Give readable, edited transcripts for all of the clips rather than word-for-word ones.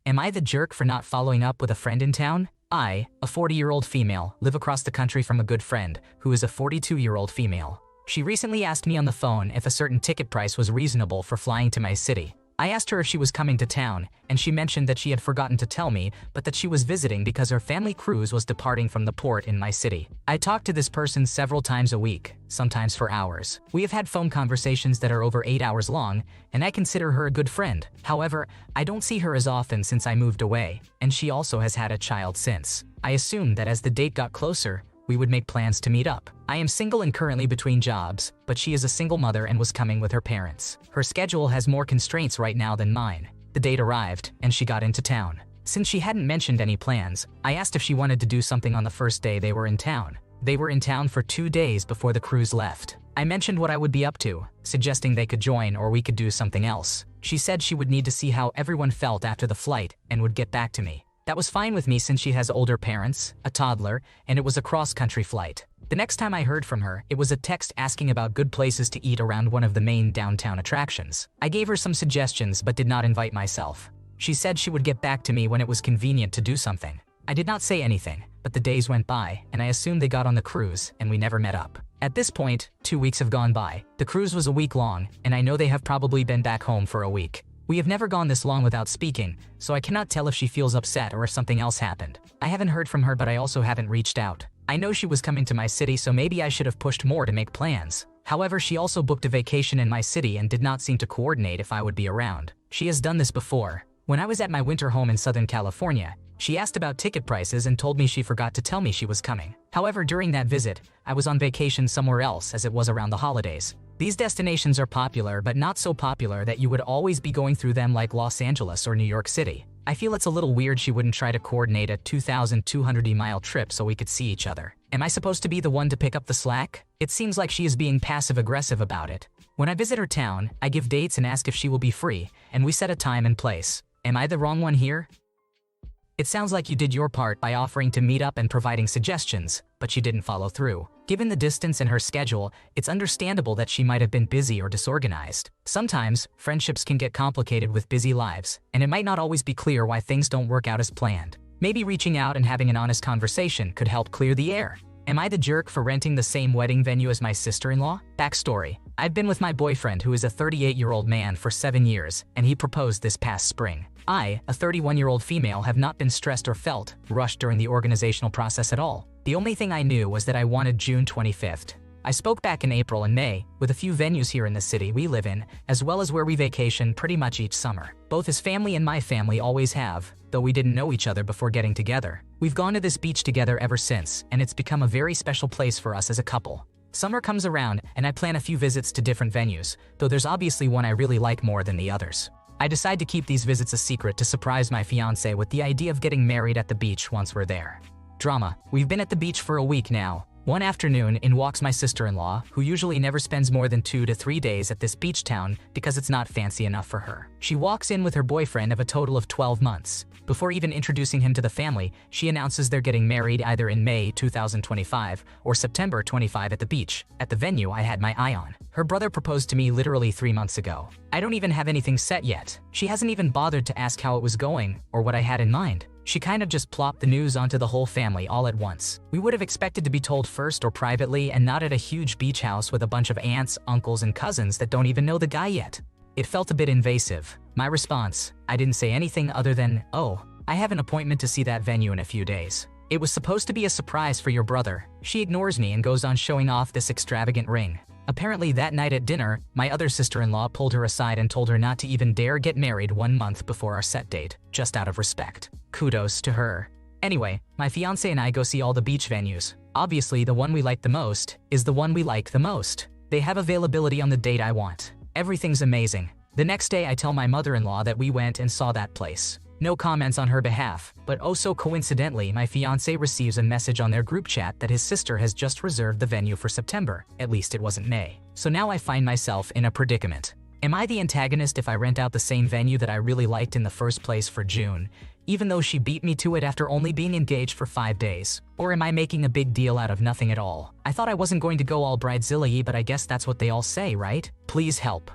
Am I the jerk for not following up with a friend in town? I, a 40-year-old female, live across the country from a good friend, who is a 42-year-old female. She recently asked me on the phone if a certain ticket price was reasonable for flying to my city. I asked her if she was coming to town, and she mentioned that she had forgotten to tell me, but that she was visiting because her family cruise was departing from the port in my city. I talk to this person several times a week, sometimes for hours. We have had phone conversations that are over 8 hours long, and I consider her a good friend. However, I don't see her as often since I moved away, and she also has had a child since. I assumed that as the date got closer, we would make plans to meet up. I am single and currently between jobs, but she is a single mother and was coming with her parents. Her schedule has more constraints right now than mine. The date arrived, and she got into town. Since she hadn't mentioned any plans, I asked if she wanted to do something on the first day they were in town. They were in town for 2 days before the cruise left. I mentioned what I would be up to, suggesting they could join or we could do something else. She said she would need to see how everyone felt after the flight and would get back to me. That was fine with me since she has older parents, a toddler, and it was a cross-country flight. The next time I heard from her, it was a text asking about good places to eat around one of the main downtown attractions. I gave her some suggestions but did not invite myself. She said she would get back to me when it was convenient to do something. I did not say anything, but the days went by, and I assumed they got on the cruise, and we never met up. At this point, 2 weeks have gone by. The cruise was a week long, and I know they have probably been back home for a week. We have never gone this long without speaking, so I cannot tell if she feels upset or if something else happened. I haven't heard from her, but I also haven't reached out. I know she was coming to my city, so maybe I should have pushed more to make plans. However, she also booked a vacation in my city and did not seem to coordinate if I would be around. She has done this before. When I was at my winter home in Southern California, she asked about ticket prices and told me she forgot to tell me she was coming. However, during that visit, I was on vacation somewhere else as it was around the holidays. These destinations are popular, but not so popular that you would always be going through them like Los Angeles or New York City. I feel it's a little weird she wouldn't try to coordinate a 2,200-mile trip so we could see each other. Am I supposed to be the one to pick up the slack? It seems like she is being passive-aggressive about it. When I visit her town, I give dates and ask if she will be free, and we set a time and place. Am I the wrong one here? It sounds like you did your part by offering to meet up and providing suggestions, but she didn't follow through. Given the distance and her schedule, it's understandable that she might have been busy or disorganized. Sometimes, friendships can get complicated with busy lives, and it might not always be clear why things don't work out as planned. Maybe reaching out and having an honest conversation could help clear the air. Am I the jerk for renting the same wedding venue as my sister-in-law? Backstory. I've been with my boyfriend, who is a 38-year-old man, for 7 years, and he proposed this past spring. I, a 31-year-old female, have not been stressed or felt rushed during the organizational process at all. The only thing I knew was that I wanted June 25th. I spoke back in April and May, with a few venues here in the city we live in, as well as where we vacation pretty much each summer. Both his family and my family always have, though we didn't know each other before getting together. We've gone to this beach together ever since, and it's become a very special place for us as a couple. Summer comes around, and I plan a few visits to different venues, though there's obviously one I really like more than the others. I decide to keep these visits a secret to surprise my fiancé with the idea of getting married at the beach once we're there. Drama. We've been at the beach for a week now. One afternoon, in walks my sister-in-law, who usually never spends more than 2 to 3 days at this beach town because it's not fancy enough for her. She walks in with her boyfriend of a total of 12 months. Before even introducing him to the family, she announces they're getting married either in May 2025 or September 25 at the beach, at the venue I had my eye on. Her brother proposed to me literally 3 months ago. I don't even have anything set yet. She hasn't even bothered to ask how it was going or what I had in mind. She kind of just plopped the news onto the whole family all at once. We would have expected to be told first or privately, and not at a huge beach house with a bunch of aunts, uncles, and cousins that don't even know the guy yet. It felt a bit invasive. My response, I didn't say anything other than, "Oh, I have an appointment to see that venue in a few days. It was supposed to be a surprise for your brother." She ignores me and goes on showing off this extravagant ring. Apparently that night at dinner, my other sister-in-law pulled her aside and told her not to even dare get married 1 month before our set date, just out of respect. Kudos to her. Anyway, my fiancé and I go see all the beach venues. Obviously, the one we like the most is the one we like the most. They have availability on the date I want. Everything's amazing. The next day I tell my mother-in-law that we went and saw that place. No comments on her behalf, but oh so coincidentally, my fiancé receives a message on their group chat that his sister has just reserved the venue for September. At least it wasn't May. So now I find myself in a predicament. Am I the antagonist if I rent out the same venue that I really liked in the first place for June, even though she beat me to it after only being engaged for 5 days? Or am I making a big deal out of nothing at all? I thought I wasn't going to go all bridezilla-y, but I guess that's what they all say, right? Please help.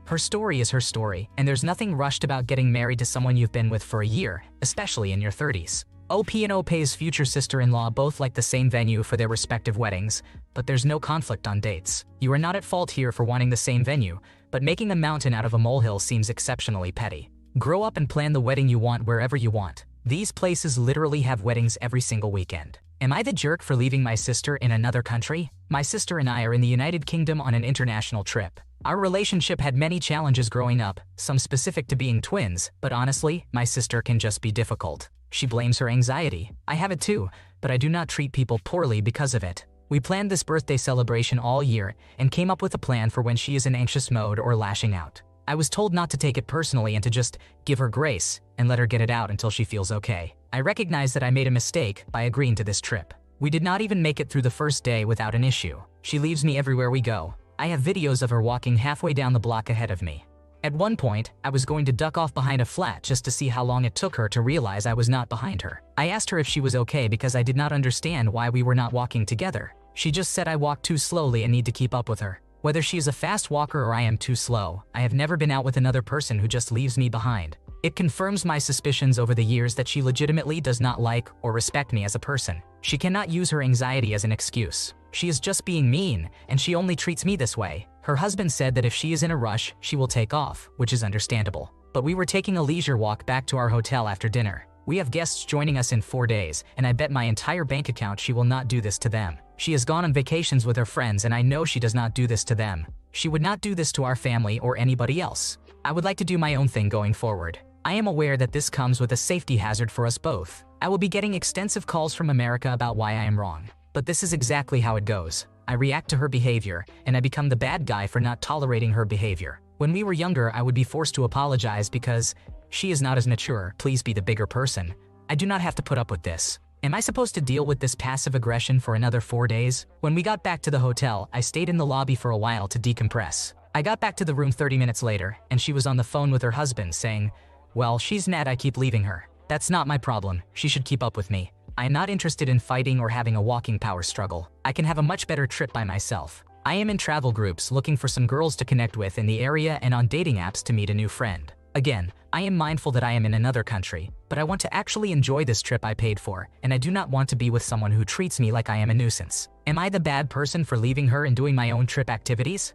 Her story is her story, and there's nothing rushed about getting married to someone you've been with for a year, especially in your 30s. OP and OP's future sister-in-law both like the same venue for their respective weddings, but there's no conflict on dates. You are not at fault here for wanting the same venue, but making a mountain out of a molehill seems exceptionally petty. Grow up and plan the wedding you want wherever you want. These places literally have weddings every single weekend. Am I the jerk for leaving my sister in another country? My sister and I are in the United Kingdom on an international trip. Our relationship had many challenges growing up, some specific to being twins, but honestly, my sister can just be difficult. She blames her anxiety. I have it too, but I do not treat people poorly because of it. We planned this birthday celebration all year and came up with a plan for when she is in anxious mode or lashing out. I was told not to take it personally and to just give her grace and let her get it out until she feels okay. I recognize that I made a mistake by agreeing to this trip. We did not even make it through the first day without an issue. She leaves me everywhere we go. I have videos of her walking halfway down the block ahead of me. At one point, I was going to duck off behind a flat just to see how long it took her to realize I was not behind her. I asked her if she was okay because I did not understand why we were not walking together. She just said I walk too slowly and need to keep up with her. Whether she is a fast walker or I am too slow, I have never been out with another person who just leaves me behind. It confirms my suspicions over the years that she legitimately does not like or respect me as a person. She cannot use her anxiety as an excuse. She is just being mean, and she only treats me this way. Her husband said that if she is in a rush, she will take off, which is understandable. But we were taking a leisure walk back to our hotel after dinner. We have guests joining us in 4 days, and I bet my entire bank account she will not do this to them. She has gone on vacations with her friends, and I know she does not do this to them. She would not do this to our family or anybody else. I would like to do my own thing going forward. I am aware that this comes with a safety hazard for us both. I will be getting extensive calls from America about why I am wrong. But this is exactly how it goes. I react to her behavior, and I become the bad guy for not tolerating her behavior. When we were younger, I would be forced to apologize because she is not as mature. Please be the bigger person. I do not have to put up with this. Am I supposed to deal with this passive aggression for another 4 days? When we got back to the hotel, I stayed in the lobby for a while to decompress. I got back to the room 30 minutes later, and she was on the phone with her husband saying, "Well, she's mad I keep leaving her. That's not my problem. She should keep up with me. I am not interested in fighting or having a walking power struggle. I can have a much better trip by myself. I am in travel groups looking for some girls to connect with in the area and on dating apps to meet a new friend. Again, I am mindful that I am in another country, but I want to actually enjoy this trip I paid for, and I do not want to be with someone who treats me like I am a nuisance. Am I the bad person for leaving her and doing my own trip activities?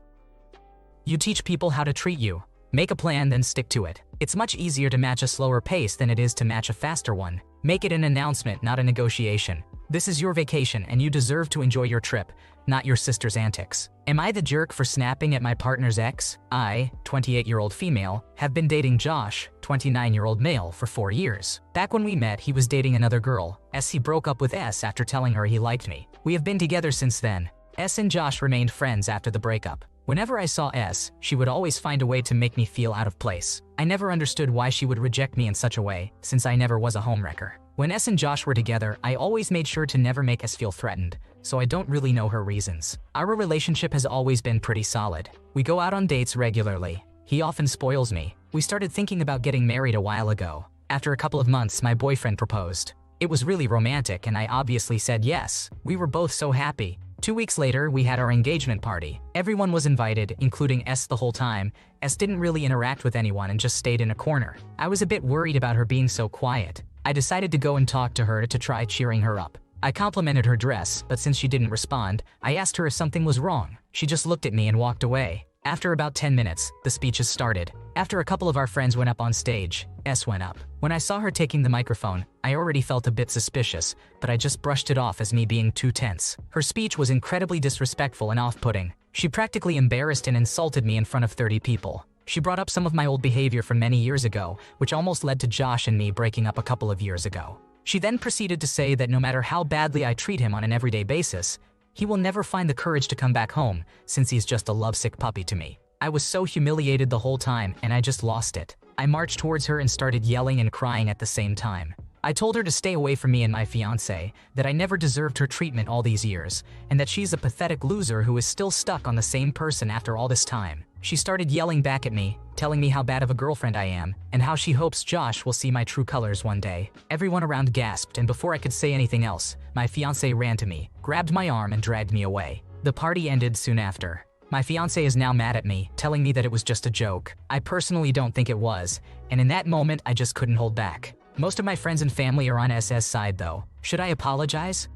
You teach people how to treat you. Make a plan, then stick to it. It's much easier to match a slower pace than it is to match a faster one. Make it an announcement, not a negotiation. This is your vacation and you deserve to enjoy your trip, not your sister's antics. Am I the jerk for snapping at my partner's ex? I, 28-year-old female, have been dating Josh, 29-year-old male, for 4 years. Back when we met, he was dating another girl. He broke up with S after telling her he liked me. We have been together since then. S and Josh remained friends after the breakup. Whenever I saw S, she would always find a way to make me feel out of place. I never understood why she would reject me in such a way, since I never was a homewrecker. When S and Josh were together, I always made sure to never make S feel threatened, so I don't really know her reasons. Our relationship has always been pretty solid. We go out on dates regularly. He often spoils me. We started thinking about getting married a while ago. After a couple of months, my boyfriend proposed. It was really romantic, and I obviously said yes. We were both so happy. 2 weeks later, we had our engagement party. Everyone was invited, including S the whole time. S didn't really interact with anyone and just stayed in a corner. I was a bit worried about her being so quiet. I decided to go and talk to her to try cheering her up. I complimented her dress, but since she didn't respond, I asked her if something was wrong. She just looked at me and walked away. After about 10 minutes, the speeches started. After a couple of our friends went up on stage, S went up. When I saw her taking the microphone, I already felt a bit suspicious, but I just brushed it off as me being too tense. Her speech was incredibly disrespectful and off-putting. She practically embarrassed and insulted me in front of 30 people. She brought up some of my old behavior from many years ago, which almost led to Josh and me breaking up a couple of years ago. She then proceeded to say that no matter how badly I treat him on an everyday basis, he will never find the courage to come back home, since he's just a lovesick puppy to me. I was so humiliated the whole time, and I just lost it. I marched towards her and started yelling and crying at the same time. I told her to stay away from me and my fiancé, that I never deserved her treatment all these years, and that she's a pathetic loser who is still stuck on the same person after all this time. She started yelling back at me, telling me how bad of a girlfriend I am, and how she hopes Josh will see my true colors one day. Everyone around gasped, and before I could say anything else, my fiancé ran to me, grabbed my arm and dragged me away. The party ended soon after. My fiance is now mad at me, telling me that it was just a joke. I personally don't think it was, and in that moment I just couldn't hold back. Most of my friends and family are on SS side though. Should I apologize?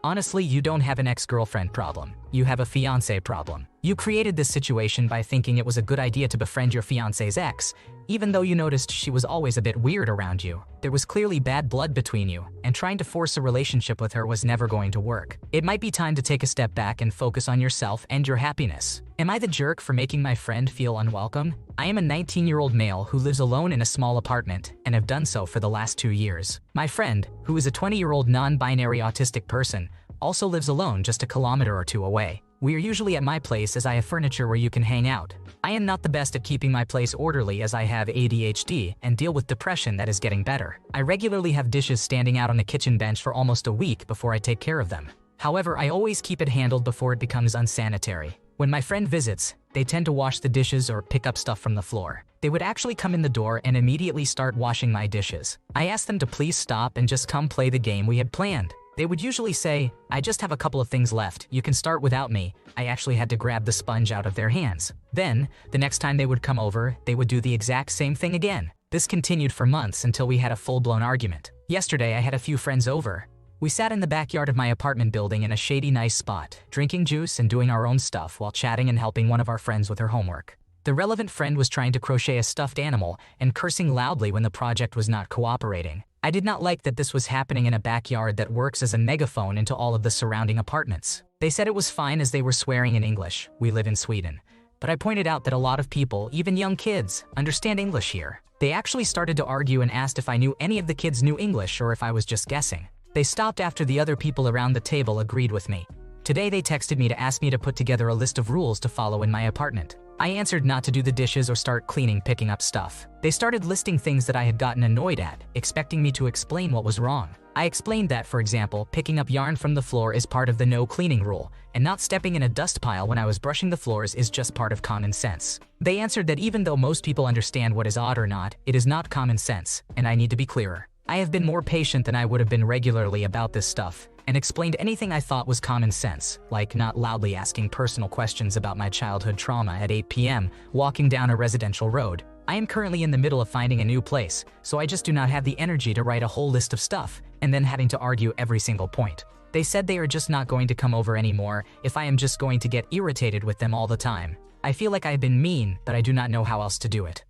Honestly, you don't have an ex-girlfriend problem. You have a fiance problem. You created this situation by thinking it was a good idea to befriend your fiance's ex, even though you noticed she was always a bit weird around you. There was clearly bad blood between you, and trying to force a relationship with her was never going to work. It might be time to take a step back and focus on yourself and your happiness. Am I the jerk for making my friend feel unwelcome? I am a 19-year-old male who lives alone in a small apartment and have done so for the last 2 years. My friend, who is a 20-year-old non-binary autistic person, also lives alone just a kilometer or two away. We are usually at my place as I have furniture where you can hang out. I am not the best at keeping my place orderly as I have ADHD and deal with depression that is getting better. I regularly have dishes standing out on the kitchen bench for almost a week before I take care of them. However, I always keep it handled before it becomes unsanitary. When my friend visits, they tend to wash the dishes or pick up stuff from the floor. They would actually come in the door and immediately start washing my dishes. I asked them to please stop and just come play the game we had planned. They would usually say, "I just have a couple of things left, you can start without me." I actually had to grab the sponge out of their hands. Then, the next time they would come over, they would do the exact same thing again. This continued for months until we had a full-blown argument. Yesterday, I had a few friends over. We sat in the backyard of my apartment building in a shady, nice spot, drinking juice and doing our own stuff while chatting and helping one of our friends with her homework. The relevant friend was trying to crochet a stuffed animal and cursing loudly when the project was not cooperating. I did not like that this was happening in a backyard that works as a megaphone into all of the surrounding apartments. They said it was fine as they were swearing in English. We live in Sweden. But I pointed out that a lot of people, even young kids, understand English here. They actually started to argue and asked if I knew any of the kids knew English or if I was just guessing. They stopped after the other people around the table agreed with me. Today they texted me to ask me to put together a list of rules to follow in my apartment. I answered not to do the dishes or start cleaning, picking up stuff. They started listing things that I had gotten annoyed at, expecting me to explain what was wrong. I explained that, for example, picking up yarn from the floor is part of the no cleaning rule, and not stepping in a dust pile when I was brushing the floors is just part of common sense. They answered that even though most people understand what is odd or not, it is not common sense, and I need to be clearer. I have been more patient than I would have been regularly about this stuff, and explained anything I thought was common sense, like not loudly asking personal questions about my childhood trauma at 8 p.m. walking down a residential road. I am currently in the middle of finding a new place, so I just do not have the energy to write a whole list of stuff, and then having to argue every single point. They said they are just not going to come over anymore if I am just going to get irritated with them all the time. I feel like I have been mean, but I do not know how else to do it.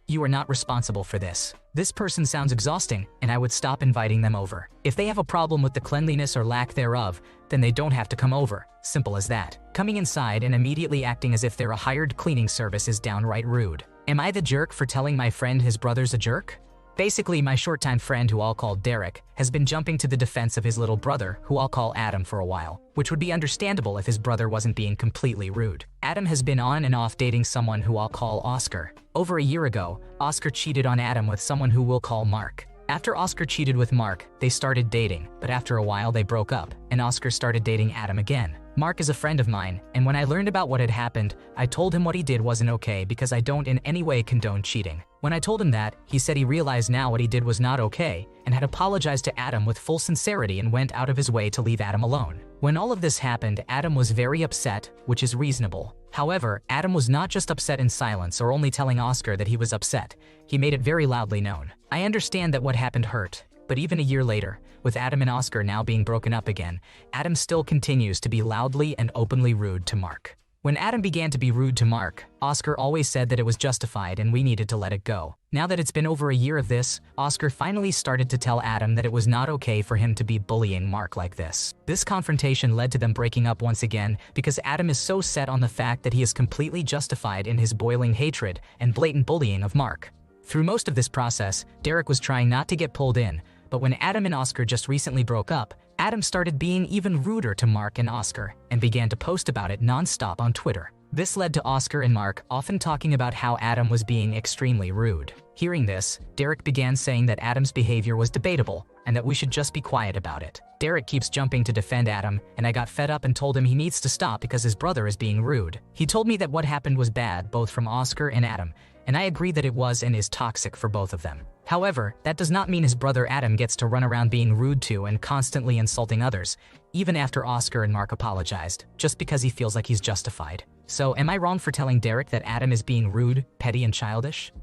You are not responsible for this. This person sounds exhausting, and I would stop inviting them over. If they have a problem with the cleanliness or lack thereof, then they don't have to come over. Simple as that. Coming inside and immediately acting as if they're a hired cleaning service is downright rude. Am I the jerk for telling my friend his brother's a jerk? Basically, my short-time friend, who I'll call Derek, has been jumping to the defense of his little brother, who I'll call Adam, for a while, which would be understandable if his brother wasn't being completely rude. Adam has been on and off dating someone who I'll call Oscar. Over a year ago, Oscar cheated on Adam with someone who we'll call Mark. After Oscar cheated with Mark, they started dating, but after a while they broke up, and Oscar started dating Adam again. Mark is a friend of mine, and when I learned about what had happened, I told him what he did wasn't okay because I don't in any way condone cheating. When I told him that, he said he realized now what he did was not okay and had apologized to Adam with full sincerity and went out of his way to leave Adam alone. When all of this happened, Adam was very upset, which is reasonable. However, Adam was not just upset in silence or only telling Oscar that he was upset. He made it very loudly known. I understand that what happened hurt, but even a year later, with Adam and Oscar now being broken up again, Adam still continues to be loudly and openly rude to Mark. When Adam began to be rude to Mark, Oscar always said that it was justified and we needed to let it go. Now that it's been over a year of this, Oscar finally started to tell Adam that it was not okay for him to be bullying Mark like this. This confrontation led to them breaking up once again because Adam is so set on the fact that he is completely justified in his boiling hatred and blatant bullying of Mark. Through most of this process, Derek was trying not to get pulled in, but when Adam and Oscar just recently broke up, Adam started being even ruder to Mark and Oscar and began to post about it non-stop on Twitter. This led to Oscar and Mark often talking about how Adam was being extremely rude. Hearing this, Derek began saying that Adam's behavior was debatable and that we should just be quiet about it. Derek keeps jumping to defend Adam, and I got fed up and told him he needs to stop because his brother is being rude. He told me that what happened was bad both from Oscar and Adam, and I agree that it was and is toxic for both of them. However, that does not mean his brother Adam gets to run around being rude to and constantly insulting others, even after Oscar and Mark apologized, just because he feels like he's justified. So, am I wrong for telling Derek that Adam is being rude, petty, and childish?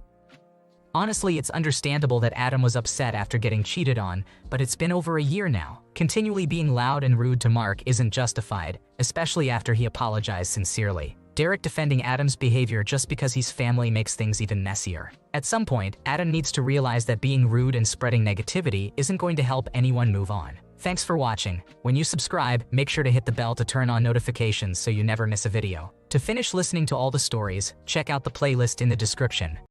Honestly, it's understandable that Adam was upset after getting cheated on, but it's been over a year now. Continually being loud and rude to Mark isn't justified, especially after he apologized sincerely. Derek defending Adam's behavior just because he's family makes things even messier. At some point, Adam needs to realize that being rude and spreading negativity isn't going to help anyone move on. Thanks for watching. When you subscribe, make sure to hit the bell to turn on notifications so you never miss a video. To finish listening to all the stories, check out the playlist in the description.